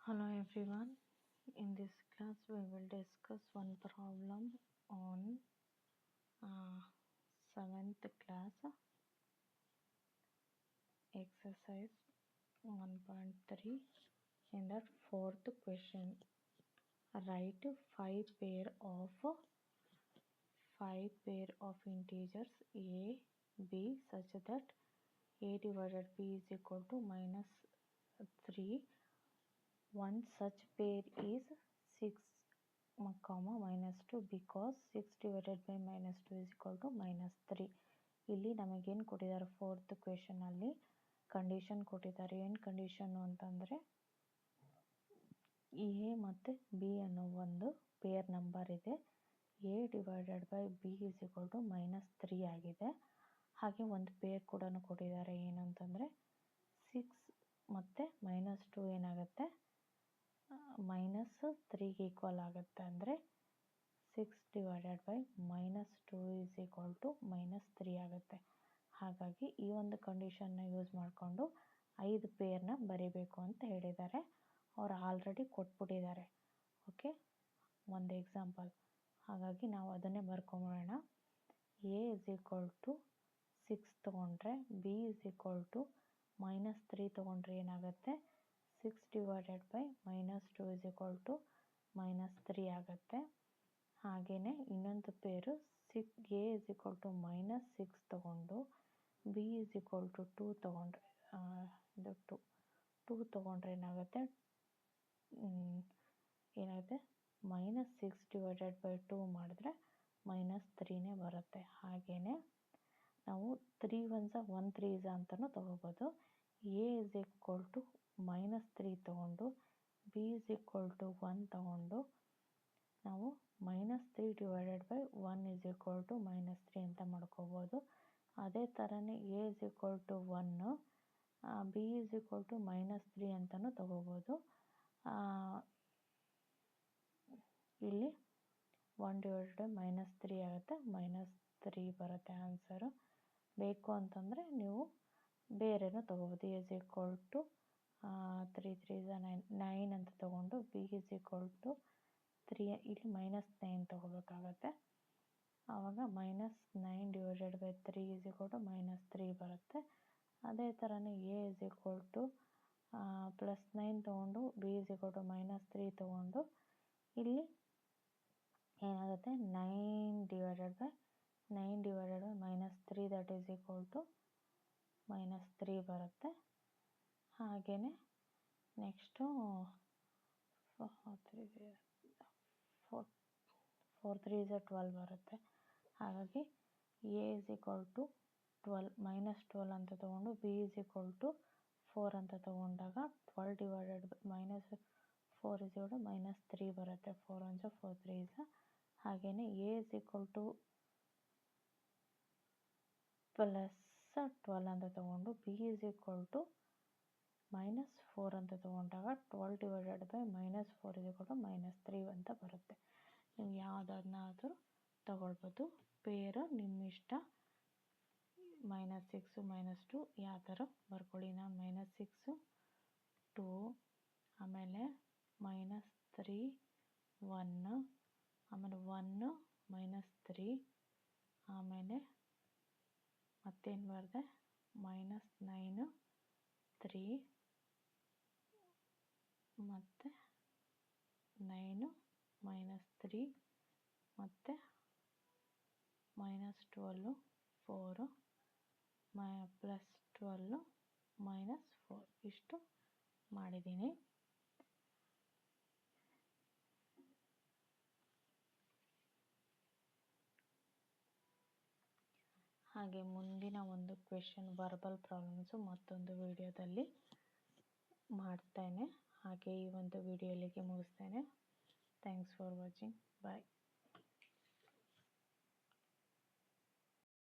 Hello everyone. In this class we will discuss one problem on 7th class exercise 1.3. In that fourth question, write five pair of integers a b such that a divided b is equal to minus 3. One such pair is 6, minus 2 because 6 divided by minus 2 is equal to minus 3. ಇಲ್ಲಿ ನಮಗೇನು ಕೊಟ್ಟಿದ್ದಾರೆ fourth ಕ್ವೆಶನಲ್ಲಿ condition ಕೊಟ್ಟಿದ್ದಾರೆ. ಏನು condition ಅಂತಂದರೆ A ಮತ್ತು B ಅನ್ನೋ ಒಂದು pair number ಇದೆ. A divided by B is equal to minus 3 ಆಗಿದೆ. ಹಾಗೆ ಒಂದು ಪೇರ್ ಕೂಡ ಕೊಟ್ಟಿದ್ದಾರೆ. ಏನಂತಂದರೆ 6 ಮತ್ತು minus 2 ಏನಾಗುತ್ತೆ minus 3ಗೆ ಈಕ್ವಲ್ ಆಗುತ್ತೆ. ಅಂದರೆ 6 divided by minus 2 is equal to minus 3 ಆಗುತ್ತೆ. ಹಾಗಾಗಿ ಈ ಒಂದು ಕಂಡೀಷನ್ನ ಯೂಸ್ ಮಾಡಿಕೊಂಡು 5 ಪೇರ್ನ ಬರೀಬೇಕು ಅಂತ ಹೇಳಿದ್ದಾರೆ. ಅವ್ರು ಆಲ್ರೆಡಿ ಕೊಟ್ಬಿಟ್ಟಿದ್ದಾರೆ. ಓಕೆ, ಒಂದು ಎಕ್ಸಾಂಪಲ್. ಹಾಗಾಗಿ ನಾವು ಅದನ್ನೇ ಬರ್ಕೊಂಬಿಡೋಣ. ಎ ಇಸ್ ಈಕ್ವಲ್ ಟು 6 ತೊಗೊಂಡ್ರೆ B is equal to minus 3 ತೊಗೊಂಡ್ರೆ ಏನಾಗುತ್ತೆ 6 divided by minus 2 is equal to minus 3 ಆಗುತ್ತೆ. ಹಾಗೆಯೇ ಇನ್ನೊಂದು pair A is equal to minus 6 ತೊಗೊಂಡು ಬಿ ಇಸ್ ಈಕ್ವಲ್ ಟು 2 ತೊಗೊಂಡ್ರೆ ಇದು 2 ತೊಗೊಂಡ್ರೆ ಏನಾಗುತ್ತೆ minus 6 divided by 2 ಮಾಡಿದ್ರೆ minus 3ನೇ ಬರುತ್ತೆ. ಹಾಗೆಯೇ ನಾವು 3 1s 1 3s ಅಂತಲೂ ತೊಗೋಬೋದು. A is equal to minus 3 ತೊಗೊಂಡು ಬಿ ಇಸ್ ಈಕ್ವಲ್ ಟು 1 ತೊಗೊಂಡು ನಾವು minus 3 divided by 1 is equal to minus 3 ಅಂತ ಮಾಡ್ಕೋಬೋದು. ಅದೇ ಥರನೇ A is equal to 1 B is equal to minus 3 ಅಂತಲೂ ತೊಗೋಬೋದು. ಇಲ್ಲಿ 1 divided by minus 3 ಆಗುತ್ತೆ, minus 3 ಬರುತ್ತೆ ಆನ್ಸರು. ಬೇಕು ಅಂತಂದರೆ ನೀವು ಬೇರೆನೂ ತೊಗೋಬೋದು. A is equal to 3 3s 9 ಅಂತ ತೊಗೊಂಡು ಬಿ ಇಸ್ ಈಕ್ವಲ್ ಟು 3 ಇಲ್ಲಿ minus 9 ತೊಗೋಬೇಕಾಗತ್ತೆ. ಆವಾಗ minus 9 divided by 3 is equal to minus 3 ಬರುತ್ತೆ. ಅದೇ ಥರನೇ A is equal to plus 9 ತೊಗೊಂಡು B is equal to minus 3 ತೊಗೊಂಡು ಇಲ್ಲಿ ಏನಾಗುತ್ತೆ 9 divided by minus 3 that is equal to minus 3 ಬರುತ್ತೆ. ಹಾಗೆಯೇ ನೆಕ್ಸ್ಟು 4 3s 12 ಬರುತ್ತೆ. ಹಾಗಾಗಿ A is equal to 12 minus 12 ಅಂತ ತೊಗೊಂಡು ಬಿ ಇಸ್ ಈಕ್ವಲ್ ಟು 4 ಅಂತ ತೊಗೊಂಡಾಗ 12 divided by minus 4 is equal to minus 3 ಬರುತ್ತೆ. 4 1s 4 3s. ಹಾಗೆಯೇ A is equal to plus 12 ಅಂತ ತೊಗೊಂಡು B is equal to minus 4 ಅಂತ ತೊಗೊಂಡಾಗ 12 divided by minus 4 is equal to minus 3 ಅಂತ ಬರುತ್ತೆ. ನೀವು ಯಾವುದನ್ನಾದರೂ ತಗೊಳ್ಬೋದು. ಪೇರು ನಿಮ್ಮ ಇಷ್ಟ. minus 6 minus 2 ಯಾವ ಥರ ಬರ್ಕೊಳ್ಳಿ. ನಾನು minus 6 2 ಆಮೇಲೆ minus 3 1 ಆಮೇಲೆ 1 minus 3 ಆಮೇಲೆ ಮತ್ತೇನು ಬರೆದೆ minus 9 3 ಮತ್ತು 9 minus 3 ಮತ್ತು minus 12 4 plus 12 minus 4 ಇಷ್ಟು ಮಾಡಿದ್ದೀನಿ. ಹಾಗೆ ಮುಂದಿನ ಒಂದು ಕ್ವೆಶನ್ ವರ್ಬಲ್ ಪ್ರಾಬ್ಲಮ್ಸು ಮತ್ತೊಂದು ವಿಡಿಯೋದಲ್ಲಿ ಮಾಡ್ತೇನೆ. ಹಾಗೆ ಈ ಒಂದು ವಿಡಿಯೋ ಇಲ್ಲಿಗೆ ಮುಗಿಸ್ತೇನೆ. Thanks for watching. ಬಾಯ್.